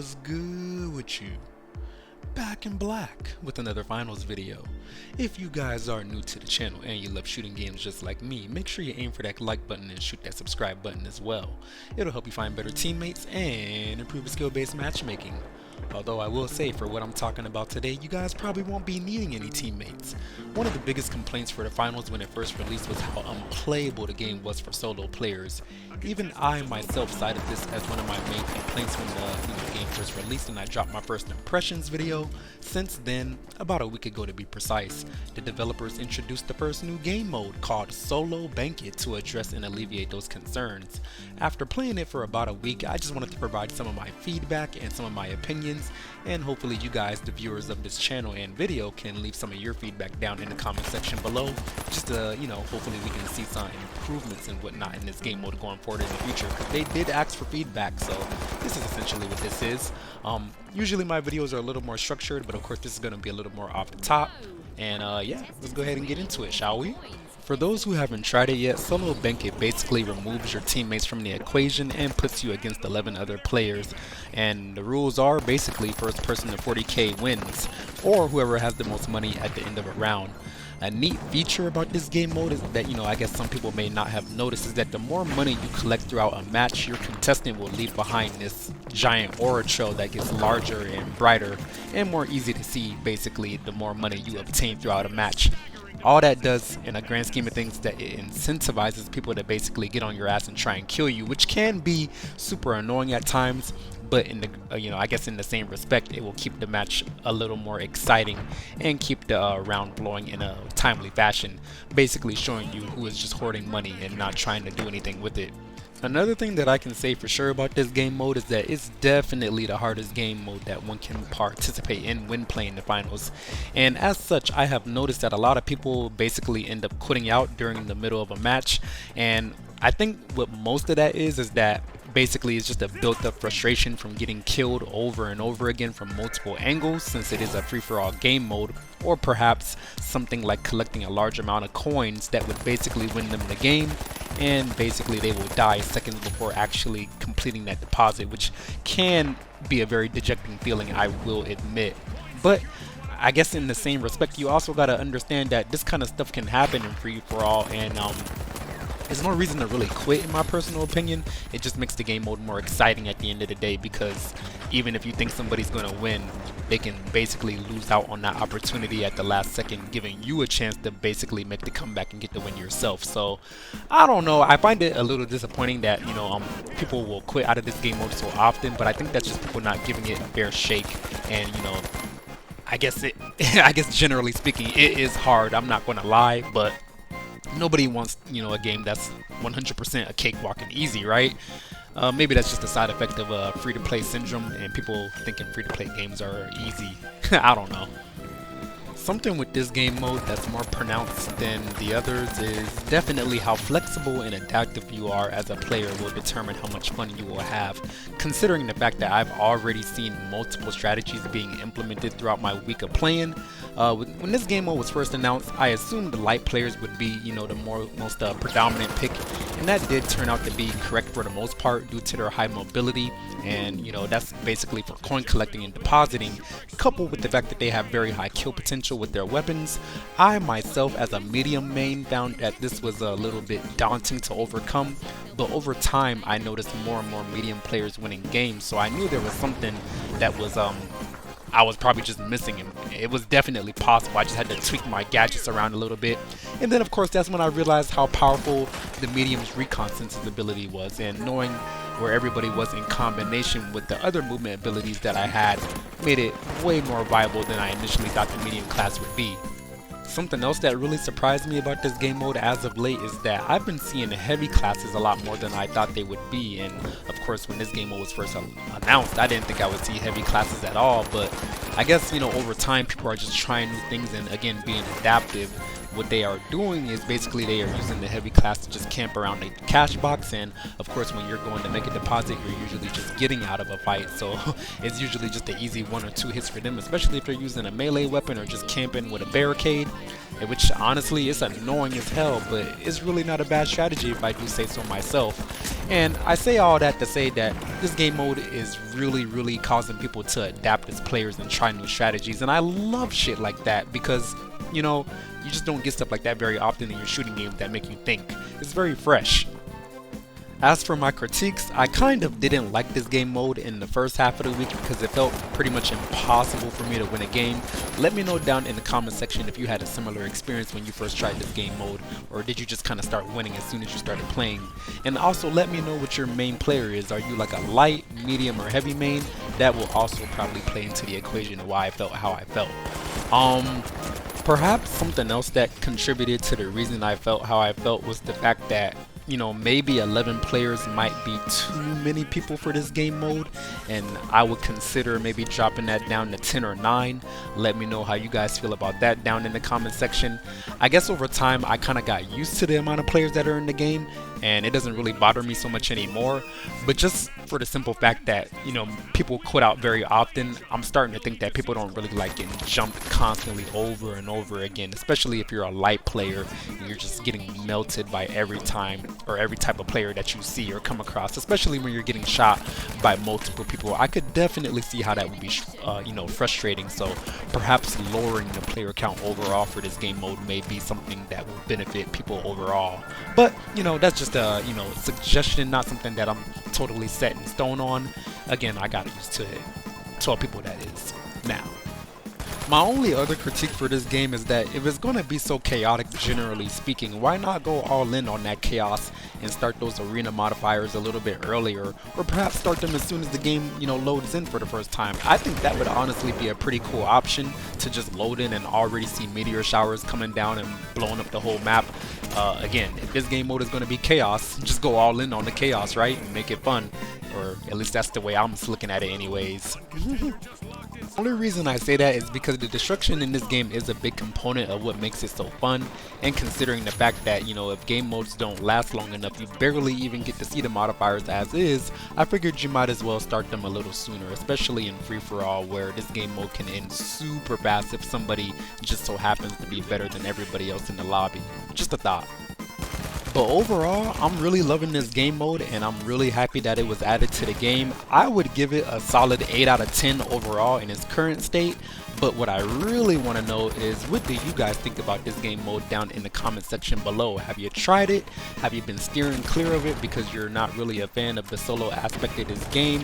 What's good with you? Back in black with another finals video. If you guys are new to the channel and you love shooting games just like me, make sure you aim for that like button and shoot that subscribe button as well. It'll help you find better teammates and improve your skill-based matchmaking. Although I will say, for what I'm talking about today, you guys probably won't be needing any teammates. One of the biggest complaints for the finals when it first released was how unplayable the game was for solo players. Even I myself cited this as one of my main complaints when the game first released and I dropped my first impressions video. Since then, about a week ago to be precise, the developers introduced the first new game mode called Solo Banquet to address and alleviate those concerns. After playing it for about a week, I just wanted to provide some of my feedback and some of my opinions, and hopefully you guys, the viewers of this channel and video, can leave some of your feedback down in the comment section below, just to, hopefully we can see some improvements and whatnot in this game mode going forward in the future, because they did ask for feedback, so this is essentially what this is. Usually my videos are a little more structured, but of course this is going to be a little more off the top, and yeah, let's go ahead and get into it, shall we? For those who haven't tried it yet, Solo Banquet basically removes your teammates from the equation and puts you against 11 other players. And the rules are basically first person to 40k wins, or whoever has the most money at the end of a round. A neat feature about this game mode is that, I guess some people may not have noticed, is that the more money you collect throughout a match, your contestant will leave behind this giant aura trail that gets larger and brighter and more easy to see, basically, the more money you obtain throughout a match. All that does, in a grand scheme of things, that it incentivizes people to basically get on your ass and try and kill you, which can be super annoying at times, but in the I guess in the same respect, it will keep the match a little more exciting and keep the round flowing in a timely fashion, basically showing you who is just hoarding money and not trying to do anything with it. Another thing that I can say for sure about this game mode is that it's definitely the hardest game mode that one can participate in when playing the finals. And as such, I have noticed that a lot of people basically end up quitting out during the middle of a match. And I think what most of that is that basically it's just a built-up frustration from getting killed over and over again from multiple angles, since it is a free-for-all game mode, or perhaps something like collecting a large amount of coins that would basically win them the game, and basically they will die seconds before actually completing that deposit, which can be a very dejecting feeling, I will admit. But I guess in the same respect, you also got to understand that this kind of stuff can happen in free-for-all, and there's no reason to really quit, in my personal opinion. It just makes the game mode more exciting at the end of the day, because even if you think somebody's going to win, they can basically lose out on that opportunity at the last second, giving you a chance to basically make the comeback and get the win yourself. So I don't know, I find it a little disappointing that people will quit out of this game mode so often, but I think that's just people not giving it a fair shake. And I guess I guess generally speaking, it is hard, I'm not going to lie, but nobody wants, a game that's 100% a cakewalk and easy, right? Maybe that's just a side effect of free-to-play syndrome and people thinking free-to-play games are easy. I don't know. Something with this game mode that's more pronounced than the others is definitely how flexible and adaptive you are as a player will determine how much fun you will have, considering the fact that I've already seen multiple strategies being implemented throughout my week of playing. When this game mode was first announced, I assumed the light players would be, the most predominant pick, and that did turn out to be correct for the most part due to their high mobility, and that's basically for coin collecting and depositing, coupled with the fact that they have very high kill potential with their weapons. I myself, as a medium main, found that this was a little bit daunting to overcome, but over time I noticed more and more medium players winning games, so I knew there was something that was I was probably just missing, and it was definitely possible. I just had to tweak my gadgets around a little bit, and then of course that's when I realized how powerful the medium's recon senses ability was, and knowing where everybody was in combination with the other movement abilities that I had made it way more viable than I initially thought the medium class would be. Something else that really surprised me about this game mode as of late is that I've been seeing heavy classes a lot more than I thought they would be, and of course when this game mode was first announced, I didn't think I would see heavy classes at all, but I guess over time people are just trying new things and again being adaptive. What they are doing is basically they are using the heavy class to just camp around the cash box, and of course when you're going to make a deposit, you're usually just getting out of a fight, so it's usually just an easy 1 or 2 hits for them, especially if they're using a melee weapon or just camping with a barricade. which honestly is annoying as hell, but it's really not a bad strategy if I do say so myself. And I say all that to say that this game mode is really causing people to adapt as players and try new strategies, and I love shit like that because, you know, you just don't get stuff like that very often in your shooting games that make you think. It's very fresh. As for my critiques, I kind of didn't like this game mode in the first half of the week because it felt pretty much impossible for me to win a game. Let me know down in the comment section if you had a similar experience when you first tried this game mode, or did you just kind of start winning as soon as you started playing. And also let me know what your main player is. Are you like a light, medium, or heavy main? That will also probably play into the equation of why I felt how I felt. Perhaps something else that contributed to the reason I felt how I felt was the fact that, you know, maybe 11 players might be too many people for this game mode, and I would consider maybe dropping that down to 10 or 9. Let me know how you guys feel about that down in the comment section. I guess over time I kind of got used to the amount of players that are in the game, and it doesn't really bother me so much anymore. But just for the simple fact that, you know, people quit out very often, I'm starting to think that people don't really like getting jumped constantly over and over again, especially if you're a light player and you're just getting melted by every time or every type of player that you see or come across, especially when you're getting shot by multiple people. I could definitely see how that would be you know, frustrating. So perhaps lowering the player count overall for this game mode may be something that will benefit people overall. But, you know, that's just a, you know, suggestion, not something that I'm totally set in stone on. Again, I got used to it. 12 people, that is. Now, my only other critique for this game is that if it's going to be so chaotic, generally speaking, why not go all in on that chaos and start those arena modifiers a little bit earlier, or perhaps start them as soon as the game, you know, loads in for the first time. I think that would honestly be a pretty cool option, to just load in and already see meteor showers coming down and blowing up the whole map. Again, if this game mode is going to be chaos, just go all in on the chaos, right, and make it fun. Or at least that's the way I'm looking at it anyways. The only reason I say that is because the destruction in this game is a big component of what makes it so fun, and considering the fact that, you know, if game modes don't last long enough, you barely even get to see the modifiers as is, I figured you might as well start them a little sooner, especially in free-for-all, where this game mode can end super fast if somebody just so happens to be better than everybody else in the lobby. Just a thought. But overall, I'm really loving this game mode, and I'm really happy that it was added to the game. I would give it a solid 8 out of 10 overall in its current state. But what I really want to know is, what do you guys think about this game mode down in the comment section below? Have you tried it? Have you been steering clear of it because you're not really a fan of the solo aspect of this game?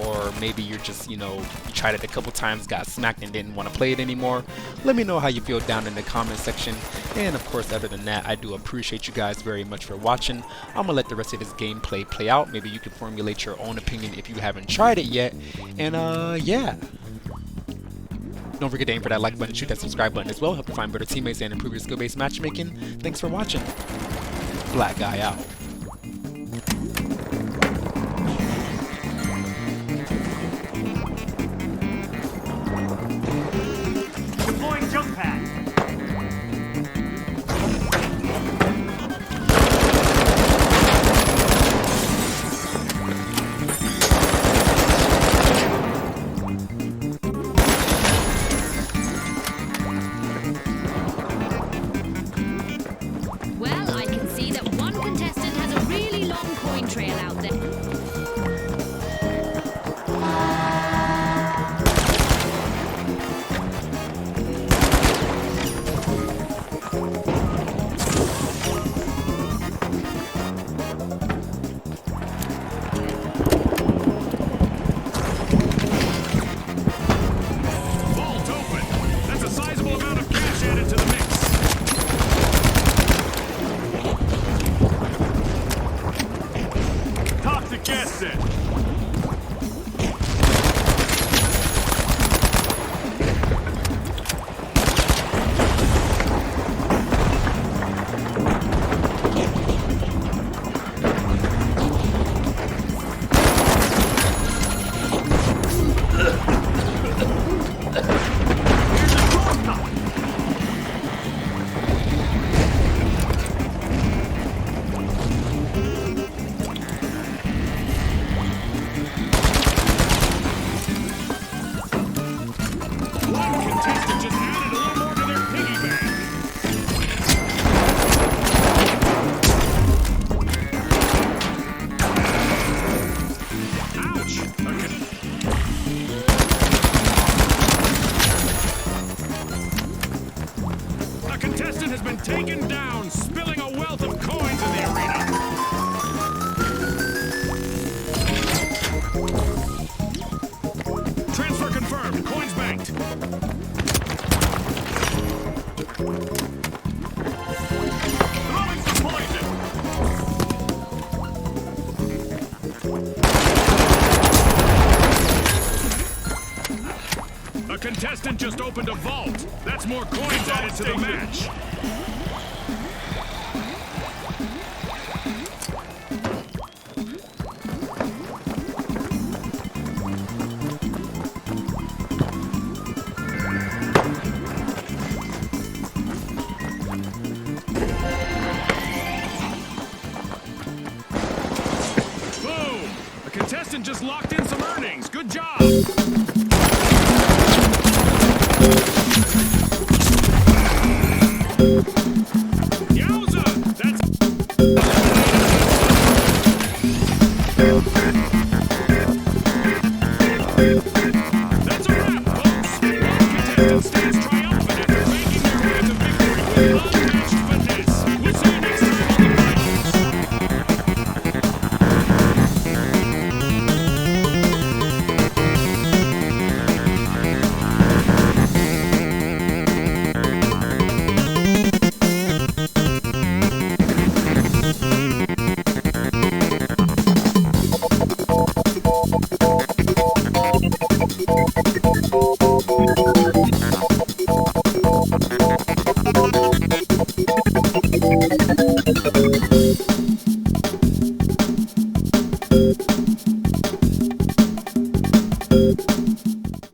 Or maybe you're just, you know, you tried it a couple times, got smacked, and didn't want to play it anymore? Let me know how you feel down in the comment section. And of course, other than that, I do appreciate you guys very much for watching. I'm gonna let the rest of this gameplay play out. Maybe you can formulate your own opinion if you haven't tried it yet. And yeah. Don't forget to aim for that like button, shoot that subscribe button as well. Help you find better teammates and improve your skill-based matchmaking. Thanks for watching. Black Guy out. Deploying jump pad. Well, I can see that one contestant has a really long coin trail out there. Vault open. That's a sizable amount of cash added to the mix. Toxic gas set. contestant just opened a vault. That's more coins added to the match. Boom! A contestant just locked in some earnings. Good job!